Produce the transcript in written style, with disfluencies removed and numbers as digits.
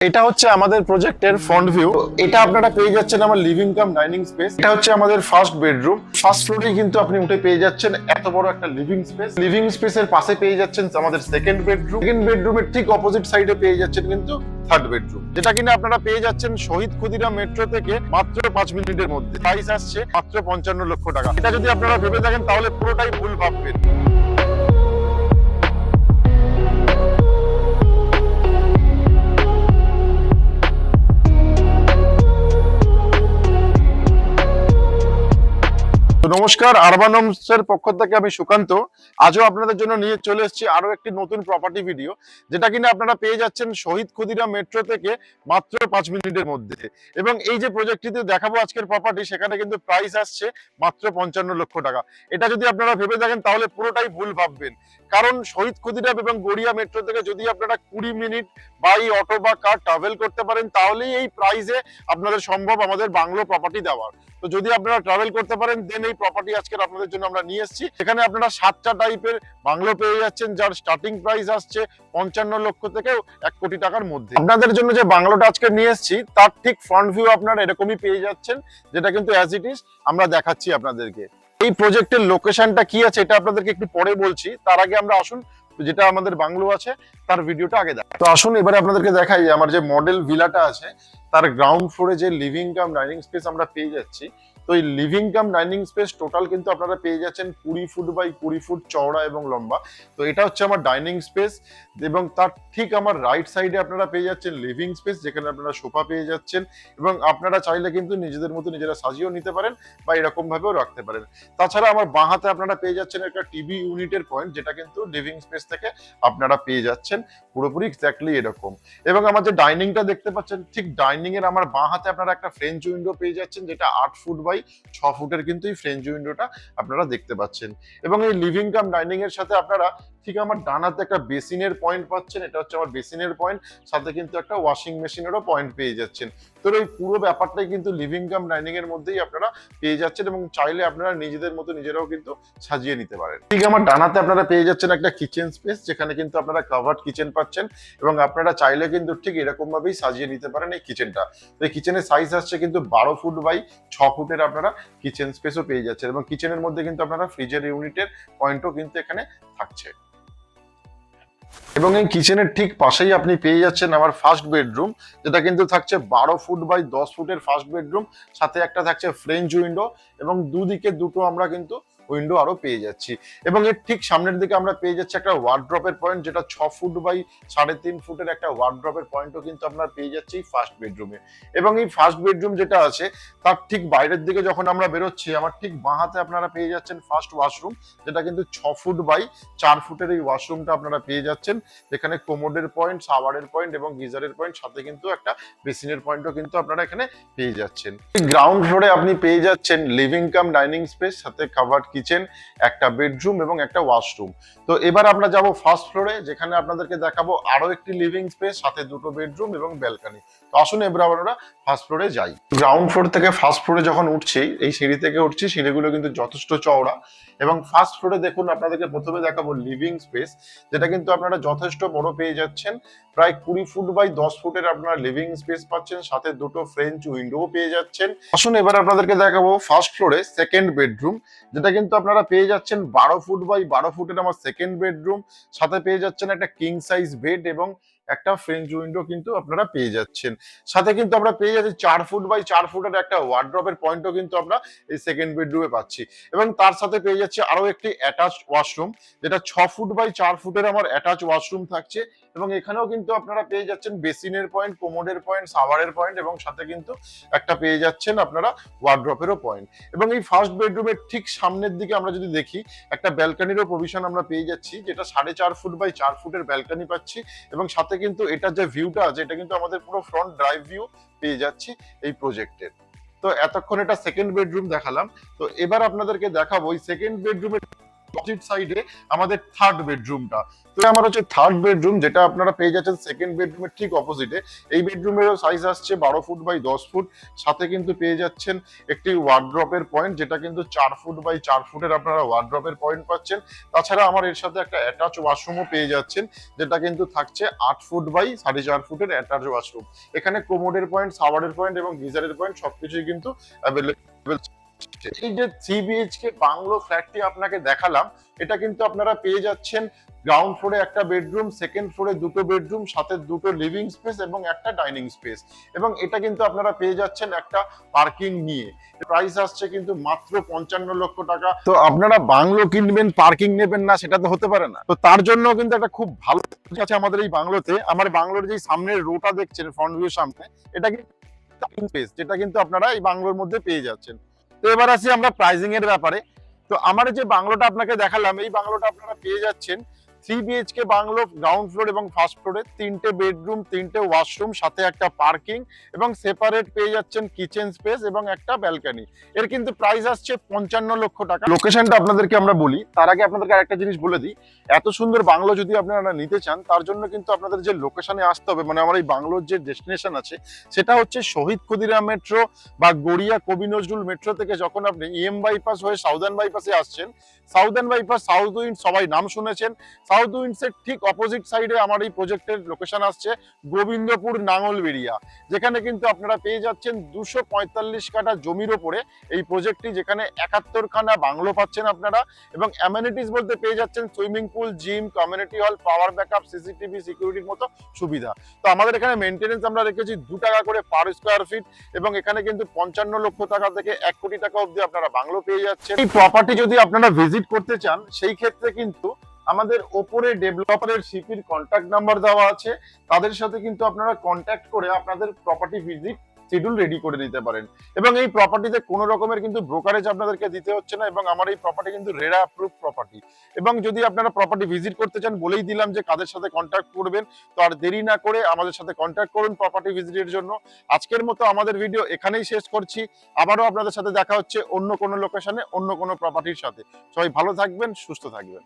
এটা হচ্ছে আমাদের প্রজেক্টের ফ্রন্ট ভিউ। এটা আপনারা পেয়ে যাচ্ছেন আমার লিভিং কাম ডাইনিং স্পেস। এটা হচ্ছে আমাদের ফার্স্ট বেডরুম। ফার্স্ট ফ্লোরে কিন্তু আপনি উঠে পেয়ে যাচ্ছেন এত বড় একটা লিভিং স্পেস। লিভিং স্পেসের পাশে পেয়ে যাচ্ছেন আমাদের সেকেন্ড বেডরুম। সেকেন্ড বেডরুমের ঠিক অপোজিট সাইডে পেয়ে যাচ্ছেন কিন্তু থার্ড বেডরুম, যেটা কিনা আপনারা পেয়ে যাচ্ছেন শহীদ ক্ষুদিরাম মেট্রো থেকে মাত্র 5 মিনিটের মধ্যে। প্রাইস আসছে মাত্র 55 লক্ষ টাকা। এটা যদি আপনারা ভেবে থাকেন তাহলে পুরোটাই ভুল ভাববেন। নমস্কার, আরবান হোমসের পক্ষ থেকে আমি সুকান্ত। আজও আপনাদের জন্য নিয়ে চলে এসেছি আরো একটি নতুন প্রপার্টি ভিডিও, যেটা কিনা আপনারা পেয়ে যাচ্ছেন শহীদ ক্ষুদিরাম মেট্রো থেকে মাত্র 5 মিনিটের মধ্যে। এবং এই যে প্রজেক্টটিতে দেখাবো আজকের প্রপার্টি, সেখানে কিন্তু প্রাইস আসছে মাত্র 55 লক্ষ টাকা। এটা যদি আপনারা ভেবে থাকেন তাহলে পুরোটাই ভুল ভাববেন, কারণ শহীদ ক্ষুদিরাম এবং গড়িয়া মেট্রো থেকে যদি আপনারা 20 মিনিট বাই অটো বা কার ট্রাভেল করতে পারেন, তাহলেই এই প্রাইসে আপনাদের সম্ভব আমাদের বাংলো প্রপার্টি দেওয়ার। তো যদি আপনারা ট্রাভেল করতে পারেন দেন এই প্রপার্টি আজকে আপনাদের জন্য আমরা নিয়ে এসেছি। এখানে আপনারা 7টা টাইপের বাংলো পেয়ে যাচ্ছেন, যার স্টার্টিং প্রাইস আসছে 55 লক্ষ থেকে 1 কোটি টাকার মধ্যে। আপনাদের জন্য যে বাংলোটা আজকে নিয়ে এসেছি তার ঠিক ফ্রন্ট ভিউ আপনারা এরকমই পেয়ে যাচ্ছেন, যেটা কিন্তু অ্যাজ ইট ইজ আমরা দেখাচ্ছি আপনাদেরকে। এই প্রজেক্টের লোকেশনটা কি আছে এটা আপনাদেরকে একটু পরে বলছি, তার আগে আমরা আসুন যেটা আমাদের বাংলো আছে তার ভিডিওটা আগে দেখা। তো আসুন এবারে আপনাদেরকে দেখাই আমার যে মডেল ভিলাটা আছে তার গ্রাউন্ড ফ্লোরে যে লিভিং কাম ডাইনিং স্পেস আমরা পেয়ে যাচ্ছি। তো এই living cum dining space total কিন্তু আপনারা পেয়ে যাচ্ছেন 20 ফুট বাই 20 ফুট চওড়া এবং লম্বা। তো এটা হচ্ছে আমার ডাইনিং স্পেস, এবং তার ঠিক আমার রাইট সাইডে আপনারা পেয়ে যাচ্ছেন লিভিং স্পেস, যেখানে আপনারা সোফা পেয়ে যাচ্ছেন, এবং আপনারা চাইলে কিন্তু নিজেদের মতো নিজেরা সাজিয়েও নিতে পারেন বা এরকম ভাবেও রাখতে পারেন। তাছাড়া আমার বাঁ হাতে আপনারা পেয়ে যাচ্ছেন একটা টিভি ইউনিটের পয়েন্ট, যেটা কিন্তু লিভিং স্পেস থেকে আপনারা পেয়ে যাচ্ছেন পুরোপুরি এক্স্যাক্টলি এরকম। এবং আমার যে ডাইনিংটা দেখতে পাচ্ছেন, ঠিক ডাইনিং এর আমার বাঁ হাতে আপনারা একটা ফ্রেঞ্চ উইন্ডো পেয়ে যাচ্ছেন, যেটা 8 ফুট বাই 6 ফুটের কিন্তু এই ফ্রেঞ্চ উইন্ডোটা আপনারা দেখতে পাচ্ছেন। এবং এই লিভিং কাম ডাইনিং এর সাথে আপনারা ঠিক আমার ডান হাতে একটা বেসিনের পয়েন্ট পাচ্ছেন, এটা হচ্ছে আমার বেসিনের পয়েন্ট, সাথে কিন্তু একটা ওয়াশিং মেশিনেরও পয়েন্ট পেয়ে যাচ্ছেন। তো এই পুরো ব্যাপারটাই কিন্তু লিভিং কাম ডাইনিং এর মধ্যেই আপনারা পেয়ে যাচ্ছেন, এবং চাইলে আপনারা নিজেদের মতো নিজেরাও কিন্তু সাজিয়ে নিতে পারেন। ঠিক আমার ডান হাতে আপনারা পেয়ে যাচ্ছেন একটা কিচেন স্পেস, যেখানে কিন্তু আপনারা কাভার্ড কিচেন পাচ্ছেন, এবং আপনারা চাইলে কিন্তু ঠিক এরকম ভাবেই সাজিয়ে নিতে পারেন এই কিচেনটা। তো এই কিচেনের সাইজ আসছে কিন্তু 12 ফুট বাই 6 ফুটের আপনারা কিচেন স্পেসও পেয়ে যাচ্ছেন, এবং কিচেনের মধ্যে কিন্তু আপনারা ফ্রিজের ইউনিটের পয়েন্টও কিন্তু এখানে থাকছে। এবং এই কিচেনের ঠিক পাশেই আপনি পেয়ে যাচ্ছেন আমার ফার্স্ট বেডরুম, যেটা কিন্তু থাকছে 12 ফুট বাই 10 ফুটের ফার্স্ট বেডরুম, সাথে একটা থাকছে ফ্রেঞ্চ উইন্ডো, এবং দুদিকে দুটো আমরা কিন্তু উইন্ডো আরো পেয়ে যাচ্ছি। এবং এর ঠিক সামনের দিকে আমরা পেয়ে যাচ্ছি একটা ওয়ার্ড্রপের পয়েন্ট, যেটা 6 ফুট বাই 3.5 ফুটের একটা ওয়ার্ড্রপের পয়েন্টও কিন্তু আমরা পেয়ে যাচ্ছি ফার্স্ট বেডরুমে। এবং এই ফার্স্ট বেডরুম যেটা আছে তার ঠিক বাইরের দিকে যখন আমরা বেরোচ্ছি, আমার ঠিক বাঁ হাতে আপনারা পেয়ে যাচ্ছেন ফার্স্ট ওয়াশরুম, যেটা কিন্তু 6 ফুট বাই 4 ফুটের এই ওয়াশরুমটা আপনারা পেয়ে যাচ্ছেন, যেখানে কোমোডের পয়েন্ট, শাওয়ারের পয়েন্ট এবং গিজারের পয়েন্ট, সাথে কিন্তু একটা বেসিনের পয়েন্টও কিন্তু আপনারা এখানে পেয়ে যাচ্ছেন। গ্রাউন্ড ফ্লোরে আপনি পেয়ে যাচ্ছেন লিভিং কাম ডাইনিং স্পেস, সাথে কাভার্ড কিচেন, একটা বেডরুম এবং একটা ওয়াশরুম। তো এবার আমরা যাব ফার্স্ট ফ্লোরে, যেখানে আপনাদেরকে দেখাবো আরো একটি লিভিং স্পেস, সাথে দুটো বেডরুম এবং ব্যালকনি। তো আসুন এবার আমরা ফার্স্ট ফ্লোরে যাই। গ্রাউন্ড ফ্লোর থেকে ফার্স্ট ফ্লোরে যখন উঠছি, এই সিঁড়ি থেকে উঠছি, সিঁড়িগুলো কিন্তু যথেষ্ট চওড়া। এবং ফার্স্ট ফ্লোরে দেখুন আপনাদেরকে প্রথমে দেখাবো লিভিং স্পেস, যেটা কিন্তু আপনারা যথেষ্ট বড় পেয়ে যাচ্ছেন, প্রায় 20 ফুট বাই 10 ফুটের আপনারা লিভিং স্পেস পাচ্ছেন, সাথে দুটো ফ্রেঞ্চ উইন্ডো পেয়ে যাচ্ছেন। আসুন এবার আপনাদেরকে দেখাবো ফার্স্ট ফ্লোরে সেকেন্ড বেডরুম, যেটা কিন্তু আপনারা পেয়ে যাচ্ছেন 12 ফুট বাই 12 ফুটের আমার সেকেন্ড বেডরুম, সাথে পেয়ে যাচ্ছেন একটা কিং সাইজ বেড এবং একটা ফ্রেঞ্চ উইন্ডো কিন্তু আপনারা পেয়ে যাচ্ছেন। সাথে কিন্তু আমরা পেয়ে যাচ্ছি 4 ফুট বাই 4 ফুটের একটা ওয়ার্ড্রপের পয়েন্টও কিন্তু আমরা এই সেকেন্ড বেডরুমে পাচ্ছি, এবং তার সাথে পেয়ে যাচ্ছি আরো একটি অ্যাটাচড ওয়াশরুম, যেটা 6 ফুট বাই 4 ফুটের আমার অ্যাটাচ ওয়াশরুম থাকছে, এবং এখানেও কিন্তু আপনারা পেয়ে যাচ্ছেন বেসিনের পয়েন্ট, কোমোডের পয়েন্ট, শাওয়ারের পয়েন্ট, এবং সাথে কিন্তু একটা পেয়ে যাচ্ছেন আপনারা ওয়ার্ড্রপেরও পয়েন্ট। এবং এই ফার্স্ট বেডরুমের ঠিক সামনের দিকে আমরা যদি দেখি, একটা ব্যালকনিরও প্রভিশন আমরা পেয়ে যাচ্ছি, যেটা 4.5 ফুট বাই 4 ফুটের ব্যালকনি পাচ্ছি, এবং সাথে কিন্তু এটার যে ভিউটা আছে এটা কিন্তু আমাদের পুরো ফ্রন্ট ড্রাইভ ভিউ পেয়ে যাচ্ছি এই প্রজেক্টের। তো এতক্ষণ এটা সেকেন্ড বেডরুম দেখালাম, তো এবার আপনাদেরকে দেখাবো এই সেকেন্ড বেডরুমের অপোজিট সাইডে আমাদের থার্ড বেডরুমটা। তো আমার হচ্ছে থার্ড বেডরুম, যেটা আপনারা পেয়ে যাচ্ছেন সেকেন্ড বেডরুমের ঠিক অপোজিটে। এই বেডরুমেরও সাইজ আসছে 12 ফুট বাই 10 ফুট, সাথে কিন্তু পেয়ে যাচ্ছেন একটি ওয়ার্ড্রপের পয়েন্ট, যেটা কিন্তু 4 ফুট বাই 4 ফুটের আপনারা ওয়ার্ড্রপের পয়েন্ট পাচ্ছেন। তাছাড়া আমার এর সাথে একটা অ্যাটাচ ওয়াশরুমও পেয়ে যাচ্ছেন, যেটা কিন্তু থাকছে 8 ফুট বাই 4.5 ফুটের অ্যাটাচ ওয়াশরুম। এখানে কোমোডের পয়েন্ট, শাওয়ারের পয়েন্ট এবং গিজারের পয়েন্ট সবকিছুই কিন্তু অ্যাভেলেবল। এই যে 3 বিএইচকে বাংলো ফ্ল্যাটটি আপনাকে দেখালাম, এটা কিন্তু আপনারা পেয়ে যাচ্ছেন গ্রাউন্ড ফ্লোরে একটা বেডরুম, সেকেন্ড ফ্লোরে দুটো বেডরুম, সাথে দুটো লিভিং স্পেস এবং একটা ডাইনিং স্পেস, এবং এটা কিন্তু আপনারা পেয়ে যাচ্ছেন একটা পার্কিং নিয়ে। প্রাইস আসছে কিন্তু মাত্র 55 লক্ষ টাকা। তো আপনারা বাংলো কিনবেন, পার্কিং নেবেন না, সেটা তো হতে পারে না। তো তার জন্য কিন্তু একটা খুব ভালো আছে আমাদের এই বাংলোতে। আমার বাংলোর যে সামনের রোটা দেখছেন ফ্রন্ট ভিউ সামনে, এটা কিন্তু স্পেস, যেটা কিন্তু আপনারা এই বাংলোর মধ্যে পেয়ে যাচ্ছেন। তো এবার আসি আমরা প্রাইজিং এর ব্যাপারে। তো আমার যে বাংলোটা আপনাকে দেখালাম, এই বাংলোটা আপনারা পেয়ে যাচ্ছেন 3 বিএইচকে বাংলো, গ্রাউন্ড ফ্লোর এবং ফার্স্ট ফ্লোরে 3টে বেডরুম, 3টে ওয়াশরুম, সাথে একটা পার্কিং এবং সেপারেট পেয়ে যাচ্ছেন কিচেন স্পেস এবং একটা ব্যালকনি। এর কিন্তু প্রাইস আসছে 55 লক্ষ টাকা। লোকেশনটা আপনাদেরকে আমরা বলি, তার আগে আপনাদেরকে আরেকটা জিনিস বলে দিই। এত সুন্দর বাংলো যদি আপনারা নিতে চান, তার জন্য কিন্তু আপনাদের যে লোকেশনে আসতে হবে, মানে আমার এই বাংলোর যে ডেস্টিনেশন আছে, সেটা হচ্ছে শহীদ ক্ষুদিরাম মেট্রো বা গড়িয়া কবি নজরুল মেট্রো থেকে যখন আপনি EM বাইপাস হয়ে সাউদার্ন বাইপাসে আসছেন, সাউদার্ন বাইপাস সাউথ উইন্ড সবাই নাম শুনেছেন, সাউথ উইন্ডস এর ঠিক অপোজিট সাইডে আমার এই প্রজেক্টের লোকেশন আসছে গোবিন্দপুর নাঙ্গলবেড়িয়া, যেখানে কিন্তু আপনারা পেয়ে যাচ্ছেন 245 কাঠা জমির ওপরে এই প্রজেক্টটি, যেখানে 71 খানা বাংলো পাচ্ছেন আপনারা, এবং অ্যামেনিটিস বলতে পেয়ে যাচ্ছেন swimming pool, gym, community hall, power backup, CCTV, সিকিউরিটির মতো সুবিধা। তো আমাদের এখানে মেইনটেনেন্স আমরা রেখেছি 2 টাকা করে পার স্কোয়ার ফিট, এবং এখানে কিন্তু 55 লক্ষ টাকা থেকে 1 কোটি টাকা অবধি আপনারা বাংলো পেয়ে যাচ্ছেন। এই প্রপার্টি যদি আপনারা ভিজিট করতে চান, সেই ক্ষেত্রে কিন্তু আমাদের ওপরে ডেভেলপারের সিপির কন্ট্যাক্ট নাম্বার দেওয়া আছে, তাদের সাথে কিন্তু আপনারা কন্ট্যাক্ট করে আপনাদের প্রপার্টি ভিজিট শিডিউল রেডি করে নিতে পারেন। এবং এই প্রপার্টিতে কোনো রকমের কিন্তু ব্রোকারেজ আপনাদেরকে দিতে হচ্ছে না, এবং আমার এই প্রপার্টি কিন্তু রেরা অ্যাপ্রুভ প্রপার্টি। এবং যদি আপনারা প্রপার্টি ভিজিট করতে চান, বলেই দিলাম যে কাদের সাথে কন্ট্যাক্ট করবেন। তো আর দেরি না করে আমাদের সাথে কন্ট্যাক্ট করুন প্রপার্টি ভিজিটের জন্য। আজকের মতো আমাদের ভিডিও এখানেই শেষ করছি। আবারও আপনাদের সাথে দেখা হচ্ছে অন্য কোনো লোকেশনে, অন্য কোনো প্রপার্টির সাথে। সবাই ভালো থাকবেন, সুস্থ থাকবেন।